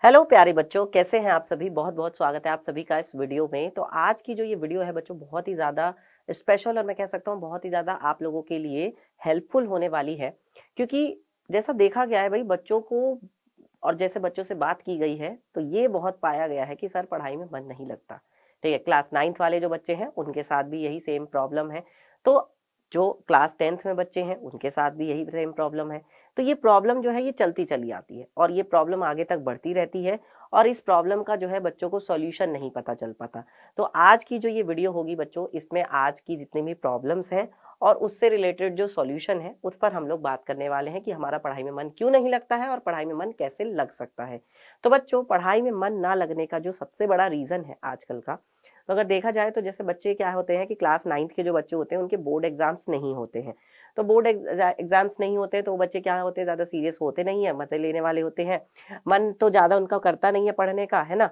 Hello प्यारे बच्चों, कैसे हैं आप सभी। बहुत बहुत स्वागत है आप सभी का इस वीडियो में। तो आज की जो ये वीडियो है बच्चों, बहुत ही ज़्यादा स्पेशल और मैं कह सकता हूँ बहुत ही ज़्यादा आप लोगों के लिए हेल्पफुल होने वाली है। क्योंकि जैसा देखा गया है भाई बच्चों को, और जैसे बच्चों से बात की गई है तो ये बहुत पाया गया है कि सर पढ़ाई में मन नहीं लगता। ठीक है, क्लास 9th वाले जो बच्चे हैं उनके साथ भी यही सेम प्रॉब्लम है। तो जो क्लास 10th में बच्चे हैं उनके साथ भी यही सेम प्रॉब्लम है। तो ये प्रॉब्लम जो है ये चलती चली आती है और ये प्रॉब्लम आगे तक बढ़ती रहती है और इस प्रॉब्लम का जो है बच्चों को सॉल्यूशन नहीं पता चल पाता। तो आज की जो ये वीडियो होगी बच्चों, इसमें आज की जितनी भी प्रॉब्लम्स हैं और उससे रिलेटेड जो सॉल्यूशन है उस पर हम लोग बात करने वाले हैं कि हमारा पढ़ाई में मन क्यों नहीं लगता है और पढ़ाई में मन कैसे लग सकता है। तो बच्चों, पढ़ाई में मन ना लगने का जो सबसे बड़ा रीज़न है आजकल का, तो अगर देखा जाए तो जैसे बच्चे क्या होते हैं कि क्लास 9th के जो बच्चे होते हैं उनके बोर्ड एग्जाम्स नहीं होते हैं। तो बोर्ड एग्जाम्स नहीं होते तो वो बच्चे क्या होते हैं, ज़्यादा सीरियस होते नहीं है, मज़े लेने वाले होते हैं। मन तो ज़्यादा उनका करता नहीं है पढ़ने का, है ना।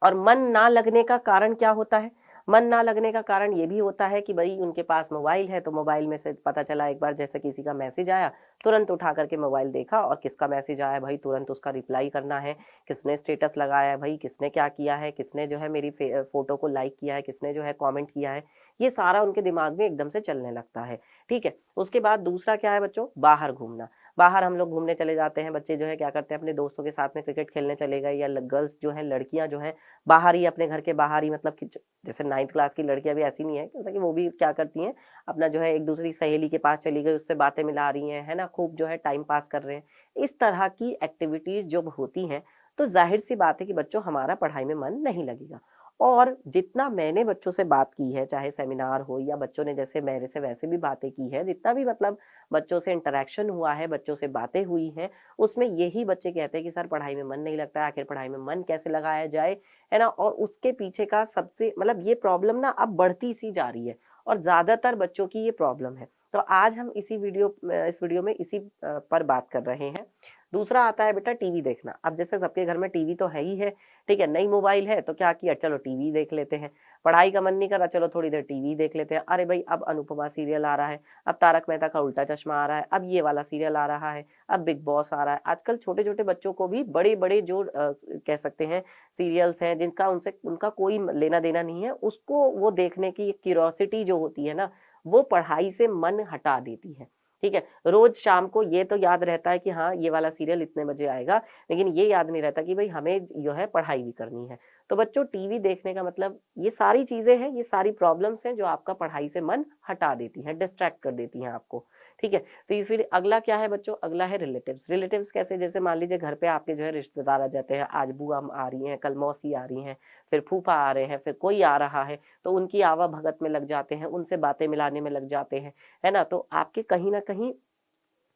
और मन ना लगने का कारण क्या होता है? मन ना लगने का कारण ये भी होता है कि भई उनके पास मोबाइल है, तो मोबाइल में से पता चला एक बार जैसे किसी का मैसेज आया, तुरंत उठा करके मोबाइल देखा और किसका मैसेज आया भई तुरंत उसका रिप्लाई करना है, किसने स्टेटस लगाया है भई, किसने क्या किया है, किसने जो है मेरी फ़ोटो को लाइक किया है, किसने जो है कमेंट किया है, ये सारा उनके दिमाग में एकदम से चलने लगता है, ठीक है? उसके बाद दूसरा क्या है बच्चों? बाहर घूमना। बाहर हम लोग घूमने चले जाते हैं, बच्चे जो है क्या करते हैं अपने दोस्तों के साथ में क्रिकेट खेलने चले गए या ल गर्ल्स जो हैं, लड़कियाँ जो हैं बाहर ही अपने घर के बाहर ही, मतलब कि जैसे 9th क्लास की लड़कियां भी ऐसी नहीं है कि वो भी क्या करती हैं, अपना जो है एक दूसरी सहेली के पास चली गई, उससे बातें मिला रही हैं, है ना, खूब जो है टाइम पास कर रहे हैं। इस तरह की एक्टिविटीज जब होती हैं तो जाहिर सी बात है कि बच्चों हमारा पढ़ाई में मन नहीं लगेगा। और जितना मैंने बच्चों से बात की है, चाहे सेमिनार हो या बच्चों ने जैसे मेरे से वैसे भी बातें की है, जितना भी मतलब बच्चों से इंटरेक्शन हुआ है, बच्चों से बातें हुई हैं, उसमें यही बच्चे कहते हैं कि सर पढ़ाई में मन नहीं लगता है, आखिर पढ़ाई में मन कैसे लगाया जाए, है ना। और उसके पीछे का सबसे मतलब ये प्रॉब्लम ना अब बढ़ती सी जा रही है और ज़्यादातर बच्चों की ये प्रॉब्लम है। तो आज हम इस वीडियो में इसी पर बात कर रहे हैं। दूसरा आता है बेटा टीवी देखना। अब जैसे सबके घर में टीवी तो है ही है, ठीक है, नई मोबाइल है तो क्या किया, चलो टीवी देख लेते हैं। पढ़ाई का मन नहीं कर रहा, चलो थोड़ी देर टीवी देख लेते हैं। अरे भाई अब अनुपमा सीरियल आ रहा है, अब तारक मेहता का उल्टा चश्मा आ रहा है, अब ये वाला सीरियल आ रहा है, अब बिग बॉस आ रहा है। आजकल छोटे-छोटे बच्चों को भी बड़े-बड़े जो कह सकते हैं सीरियल्स हैं जिनका उनसे उनका कोई लेना-देना नहीं है, उसको वो देखने की क्यूरियोसिटी जो होती है ना, वो पढ़ाई से मन हटा देती है। ठीक है? रोज़ शाम को ये तो याद रहता है कि हाँ, ये वाला सीरियल इतने बजे आएगा, लेकिन ये याद नहीं रहता कि भई हमें जो है पढ़ाई भी करनी है। तो बच्चों, टीवी देखने का मतलब ये सारी चीज़ें हैं, ये सारी प्रॉब्लम्स हैं जो आपका पढ़ाई से मन हटा देती हैं, डिस्ट्रैक्ट कर देती हैं आपको। ठीक है? तो ये फिर अगला क्या है बच्चों? अगला है रिलेटिव्स। रिलेटिव्स कैसे? जैसे मान लीजिए घर पे आपके जो है रिश्तेदार आ जाते हैं, आज बुआ आ रही हैं, कल मौसी आ रही हैं, फिर फूफा आ रहे हैं, फिर कोई आ रहा है, तो उनकी आवा-भगत में लग जाते हैं, उनसे बातें मिलाने में लग जाते हैं, है ना? तो आपके कहीं न कहीं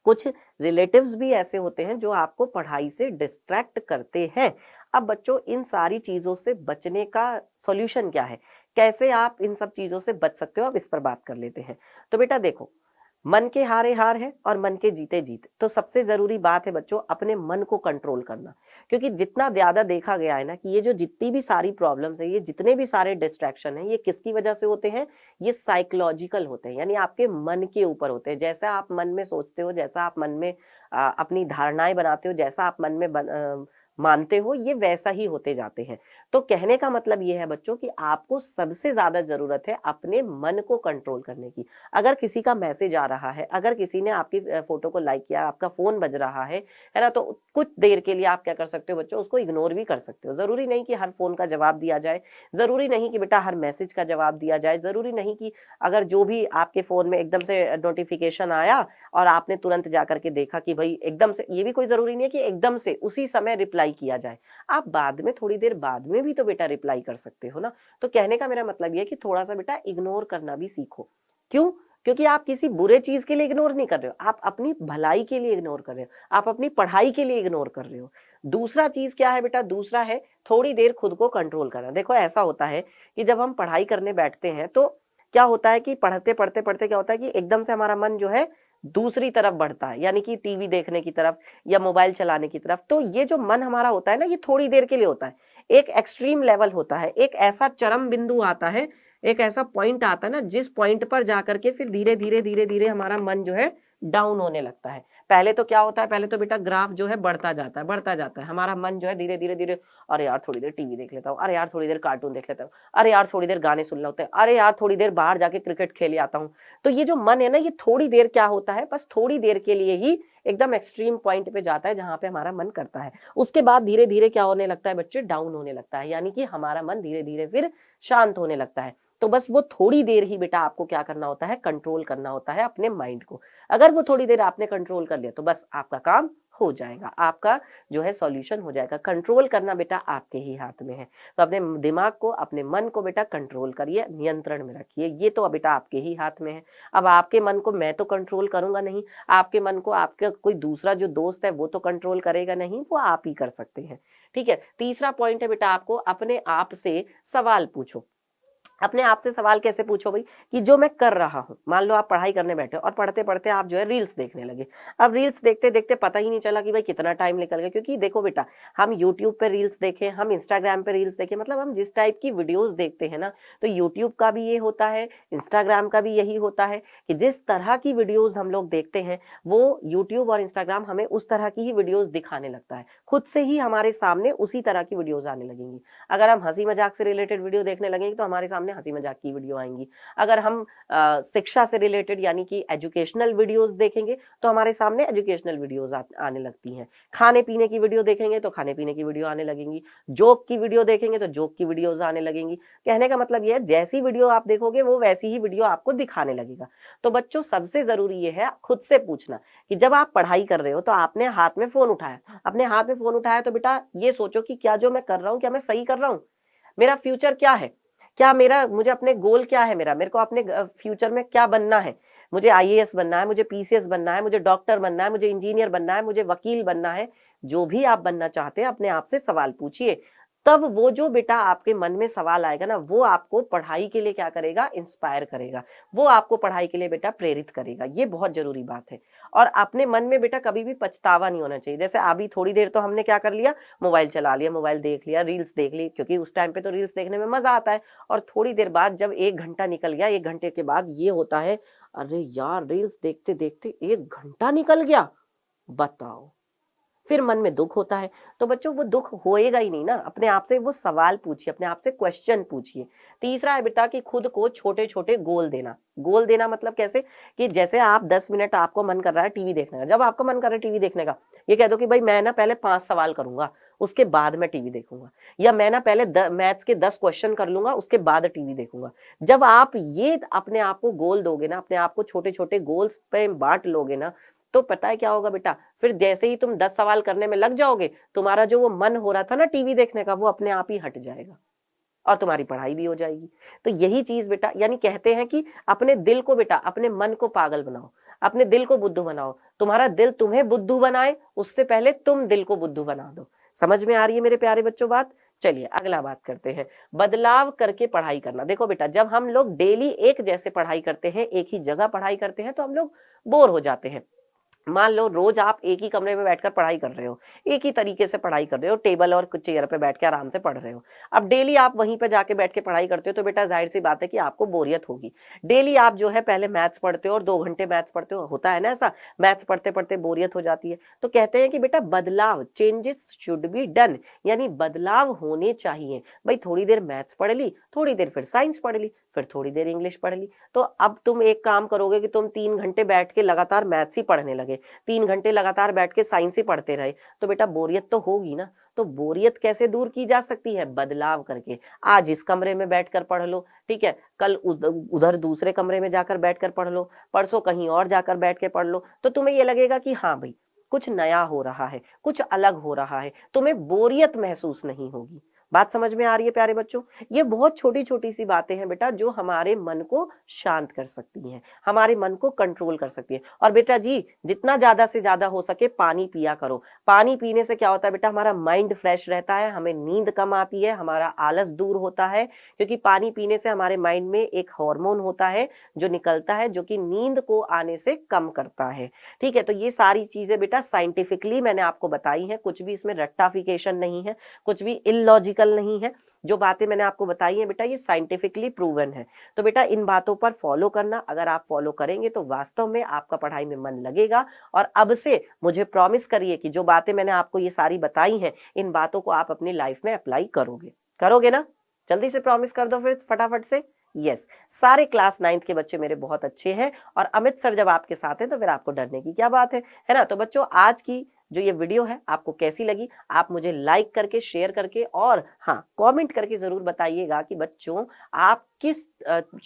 कुछ रिलेटिव्स भी ऐसे होते हैं जो आपको पढ़ाई से डिस्ट्रैक्ट करते हैं। अब बच्चों, इन सारी चीज़ों से बचने का सॉल्यूशन क्या है? कैसे आप इन सब चीज़ों से बच सकते हो? अब इस पर बात कर लेते हैं। तो बेटा देखो, मन के हारे हार है और मन के जीते जीत। तो सबसे ज़रूरी बात है बच्चों अपने मन को कंट्रोल करना। क्योंकि जितना ज़्यादा देखा गया है ना कि ये जो जितनी भी सारी प्रॉब्लम्स हैं, ये जितने भी सारे डिस्ट्रैक्शन हैं, ये किसकी वजह से होते हैं? ये साइकोलॉजिकल होते हैं, यानी आपके मन के ऊपर होते हैं। जैसा आप मन में सोचते हो, जैसा आप मन में अपनी धारणाएँ बनाते हो, जैसा आप मन में मानते हो, ये वैसा ही होते जाते हैं। तो कहने का मतलब ये है बच्चों कि आपको सबसे ज़्यादा ज़रूरत है अपने मन को कंट्रोल करने की। अगर किसी का मैसेज आ रहा है, अगर किसी ने आपकी फ़ोटो को लाइक किया, आपका फ़ोन बज रहा है ना? तो कुछ देर के लिए आप क्या कर सकते हो बच्चों, उसको इग्नोर भी कर सकते हो। ज़रूरी नहीं कि हर फ़ोन का जवाब दिया जाए, ज़रूरी नहीं कि बेटा हर मैसेज का जवाब दिया जाए, ज़रूरी नहीं कि अगर जो भी आपके फ़ोन में एकदम से नोटिफ़िकेशन आया और आपने तुरंत जाकर के देखा कि भई एकदम से, ये भी कोई ज़रूरी नहीं है कि एकदम से उसी समय रिप्लाई किया जाए। आप बाद में, थोड़ी देर बाद में भी तो बेटा रिप्लाई कर सकते हो ना। तो कहने का मेरा मतलब ये है कि थोड़ा-सा बेटा इग्नोर करना भी सीखो। क्यों? क्योंकि आप किसी बुरे चीज़ के लिए इग्नोर नहीं कर रहे हो, आप अपनी भलाई के लिए इग्नोर कर रहे हो, आप अपनी पढ़ाई के लिए इग्नोर कर रहे हो। दूसरा चीज़ क्या है बेटा? दूसरा है थोड़ी देर खुद को कंट्रोल करना। देखो ऐसा होता है कि जब हम पढ़ाई करने बैठते हैं तो क्या होता है कि पढ़ते-पढ़ते क्या होता है कि एकदम से हमारा मन जो है दूसरी तरफ बढ़ता है, यानी कि टीवी देखने की तरफ या मोबाइल चलाने की तरफ। तो ये जो मन हमारा होता है ना, ये थोड़ी देर के लिए होता है। एक एक्सट्रीम लेवल होता है, एक ऐसा चरम बिंदु आता है, एक ऐसा पॉइंट आता है ना जिस पॉइंट पर जाकर के फिर धीरे-धीरे हमारा मन जो है डाउन होने लगता है। पहले तो क्या होता है, पहले तो बेटा ग्राफ जो है बढ़ता जाता है, बढ़ता जाता है, हमारा मन जो है धीरे धीरे धीरे, अरे यार थोड़ी देर टीवी देख लेता हूँ, अरे यार थोड़ी देर कार्टून देख लेता हूँ, अरे यार थोड़ी देर गाने सुन लेते हैं, अरे यार थोड़ी देर बाहर जाके क्रिकेट खेल आता हूँ। तो ये जो मन है ना, ये थोड़ी देर क्या होता है, बस थोड़ी देर के लिए ही एकदम एक्सट्रीम पॉइंट पे जाता है जहां पे हमारा मन करता है। उसके बाद धीरे धीरे क्या होने लगता है बच्चे, डाउन होने लगता है, यानी कि हमारा मन धीरे धीरे फिर शांत होने लगता है। तो बस वो थोड़ी देर ही बेटा आपको क्या करना होता है, कंट्रोल करना होता है अपने माइंड को। अगर वो थोड़ी देर आपने कंट्रोल कर लिया तो बस आपका काम हो जाएगा, आपका जो है सॉल्यूशन हो जाएगा। कंट्रोल करना बेटा आपके ही हाथ में है। तो अपने दिमाग को, अपने मन को बेटा कंट्रोल करिए, नियंत्रण में रखिए, ये तो बेटा आपके ही हाथ में है। अब आपके मन को मैं तो कंट्रोल करूंगा नहीं, आपके मन को आपका कोई दूसरा जो दोस्त है वो तो कंट्रोल करेगा नहीं, वो आप ही कर सकते हैं। ठीक है, तीसरा पॉइंट है बेटा, आपको अपने आप से सवाल पूछो। अपने आप से सवाल कैसे पूछो भाई, कि जो मैं कर रहा हूँ, मान लो आप पढ़ाई करने बैठे और पढ़ते पढ़ते आप जो है रील्स देखने लगे। अब रील्स देखते देखते पता ही नहीं चला कि भाई कितना टाइम निकल गया, क्योंकि देखो बेटा, हम यूट्यूब पे रील्स देखें, हम इंस्टाग्राम पे रील्स देखें, मतलब हम जिस टाइप की वीडियोस देखते हैं ना, तो यूट्यूब का भी ये होता है, इंस्टाग्राम का भी यही होता है कि जिस तरह की वीडियोज हम लोग देखते हैं, वो यूट्यूब और इंस्टाग्राम हमें उस तरह की ही वीडियोज दिखाने लगता है, खुद से ही हमारे सामने उसी तरह की वीडियोज आने लगेंगी। अगर हम हंसी मजाक से रिलेटेड वीडियो देखने लगेंगे तो हमारे सामने हंसी मजाक की वीडियो आएंगी। अगर हम शिक्षा से रिलेटेड यानी कि एजुकेशनल वीडियोस देखेंगे तो हमारे सामने एजुकेशनल वीडियोस आने लगती हैं। खाने पीने की वीडियो देखेंगे तो खाने पीने की वीडियो आने लगेंगी। जोक की वीडियो देखेंगे तो जोक की वीडियोस आने लगेंगी। कहने का मतलब यह है, जैसी वीडियो आप देखोगे वो वैसी ही वीडियो आपको दिखाने लगेगा। तो बच्चों, सबसे जरूरी ये है खुद से पूछना कि जब आप पढ़ाई कर रहे हो तो आपने हाथ में फोन उठाया, अपने हाथ में फोन उठाया तो बेटा ये सोचो कि क्या जो मैं कर रहा हूँ, क्या मैं सही कर रहा हूँ, मेरा फ्यूचर क्या है, क्या मेरा, मुझे अपने गोल क्या है, मेरे को अपने फ्यूचर में क्या बनना है। मुझे आईएएस बनना है, मुझे पीसीएस बनना है, मुझे डॉक्टर बनना है, मुझे इंजीनियर बनना है, मुझे वकील बनना है। जो भी आप बनना चाहते हैं अपने आप से सवाल पूछिए। तब वो जो बेटा आपके मन में सवाल आएगा ना, वो आपको पढ़ाई के लिए क्या करेगा, इंस्पायर करेगा, वो आपको पढ़ाई के लिए बेटा प्रेरित करेगा। ये बहुत जरूरी बात है। और अपने मन में बेटा कभी भी पछतावा नहीं होना चाहिए। जैसे अभी थोड़ी देर तो हमने क्या कर लिया, मोबाइल चला लिया, मोबाइल देख लिया, रील्स देख ली, क्योंकि उस टाइम पे तो रील्स देखने में मजा आता है। और थोड़ी देर बाद जब 1 घंटा निकल गया, 1 घंटे के बाद ये होता है, अरे यार रील्स देखते देखते 1 घंटा निकल गया, बताओ, फिर मन में दुख होता है। तो बच्चों, वो दुख होएगा ही नहीं ना, अपने आप से वो सवाल पूछिए, अपने आप से क्वेश्चन पूछिए। तीसरा है बेटा कि खुद को छोटे छोटे गोल देना। गोल देना मतलब कैसे, कि जैसे आप 10 मिनट आपको मन कर रहा है टीवी देखने का, जब आपका मन कर रहा है टीवी देखने का, ये कह दो कि भाई मैं ना पहले 5 सवाल करूंगा, उसके बाद मैं टीवी देखूंगा, या मैं ना पहले मैथ्स के 10 क्वेश्चन कर लूंगा, उसके बाद टीवी देखूंगा। जब आप ये अपने आप को गोल दोगे ना, अपने आप को छोटे छोटे गोल्स पे बांट लोगे ना, तो पता है क्या होगा बेटा, फिर जैसे ही तुम 10 सवाल करने में लग जाओगे, तुम्हारा जो वो मन हो रहा था ना टीवी देखने का, वो अपने आप ही हट जाएगा और तुम्हारी पढ़ाई भी हो जाएगी। तो यही चीज बेटा, यानी कहते हैं कि अपने दिल को बेटा, अपने मन को पागल बनाओ, अपने दिल को बुद्धू बनाओ। तुम्हारा दिल तुम्हें बुद्धू बनाए उससे पहले तुम दिल को बुद्धू बना दो। समझ में आ रही है मेरे प्यारे बच्चों बात? चलिए अगला बात करते हैं, बदलाव करके पढ़ाई करना। देखो बेटा, जब हम लोग डेली एक जैसे पढ़ाई करते हैं, एक ही जगह पढ़ाई करते हैं, तो हम लोग बोर हो जाते हैं। मान लो रोज आप एक ही कमरे में बैठकर पढ़ाई कर रहे हो, एक ही तरीके से पढ़ाई कर रहे हो, टेबल और चेयर पे बैठ के आराम से पढ़ रहे हो। अब डेली आप वहीं पे जाके बैठ के पढ़ाई करते हो, तो बेटा जाहिर सी बात है कि आपको बोरियत होगी। डेली आप जो है पहले मैथ्स पढ़ते हो और 2 घंटे मैथ्स पढ़ते हो, होता है ना ऐसा, मैथ्स पढ़ते पढ़ते बोरियत हो जाती है। तो कहते हैं कि बेटा बदलाव, चेंजेस शुड बी डन, यानी बदलाव होने चाहिए। भाई थोड़ी देर मैथ्स पढ़ ली, थोड़ी देर फिर साइंस पढ़ ली, फिर थोड़ी देर इंग्लिश पढ़ ली। तो अब तुम एक काम करोगे कि तुम 3 घंटे बैठ के लगातार मैथ्स ही पढ़ने लगे, 3 घंटे लगातार बैठ के साइंस ही पढ़ते रहे, तो बेटा बोरियत तो होगी ना। तो बोरियत कैसे दूर की जा सकती है? बदलाव करके। आज इस कमरे में बैठकर पढ़ लो, ठीक है, कल उधर दूसरे कमरे में जाकर बैठकर पढ़ लो, परसों कहीं और जाकर बैठ के पढ़ लो। तो तुम्हें ये लगेगा कि हाँ भाई कुछ नया हो रहा है, कुछ अलग हो रहा है, तुम्हें बोरियत महसूस नहीं होगी। बात समझ में आ रही है प्यारे बच्चों? ये बहुत छोटी छोटी सी बातें हैं बेटा, जो हमारे मन को शांत कर सकती हैं, हमारे मन को कंट्रोल कर सकती है। और बेटा जी, जितना ज्यादा से ज्यादा हो सके पानी पिया करो। पानी पीने से क्या होता है बेटा, हमारा माइंड फ्रेश रहता है, हमें नींद कम आती है, हमारा आलस दूर होता है, क्योंकि पानी पीने से हमारे माइंड में एक हार्मोन होता है जो निकलता है, जो कि नींद को आने से कम करता है। ठीक है, तो ये सारी चीजें बेटा साइंटिफिकली मैंने आपको बताई हैं, कुछ भी इसमें रट्टाफिकेशन नहीं है, कुछ भी इलॉजिकल लॉजिकल नहीं है। जो बातें मैंने आपको बताई हैं बेटा, ये साइंटिफिकली प्रूवन है। तो बेटा इन बातों पर फॉलो करना, अगर आप फॉलो करेंगे तो वास्तव में आपका पढ़ाई में मन लगेगा। और अब से मुझे प्रॉमिस करिए कि जो बातें मैंने आपको ये सारी बताई हैं, इन बातों को आप अपनी लाइफ में अप्लाई करोगे। करोगे ना? जल्दी से प्रॉमिस कर दो फिर फटाफट से। यस, सारे क्लास 9th के बच्चे मेरे बहुत अच्छे हैं और अमित सर जब आपके साथ हैं तो फिर आपको डरने की क्या बात है ना? तो बच्चों आज की जो ये वीडियो है आपको कैसी लगी, आप मुझे लाइक करके, शेयर करके और हाँ, कमेंट करके जरूर बताइएगा कि बच्चों आप किस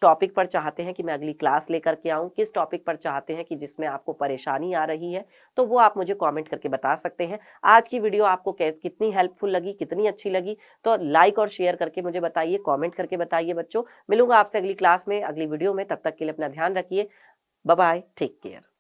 टॉपिक पर चाहते हैं कि मैं अगली क्लास लेकर के आऊं, किस टॉपिक पर चाहते हैं कि जिसमें आपको परेशानी आ रही है, तो वो आप मुझे कमेंट करके बता सकते हैं। आज की वीडियो आपको कितनी हेल्पफुल लगी, कितनी अच्छी लगी, तो लाइक और शेयर करके मुझे बताइए, कमेंट करके बताइए। बच्चों मिलूंगा आपसे अगली क्लास में, अगली वीडियो में, तब तक के लिए अपना ध्यान रखिए। Bye bye, take care.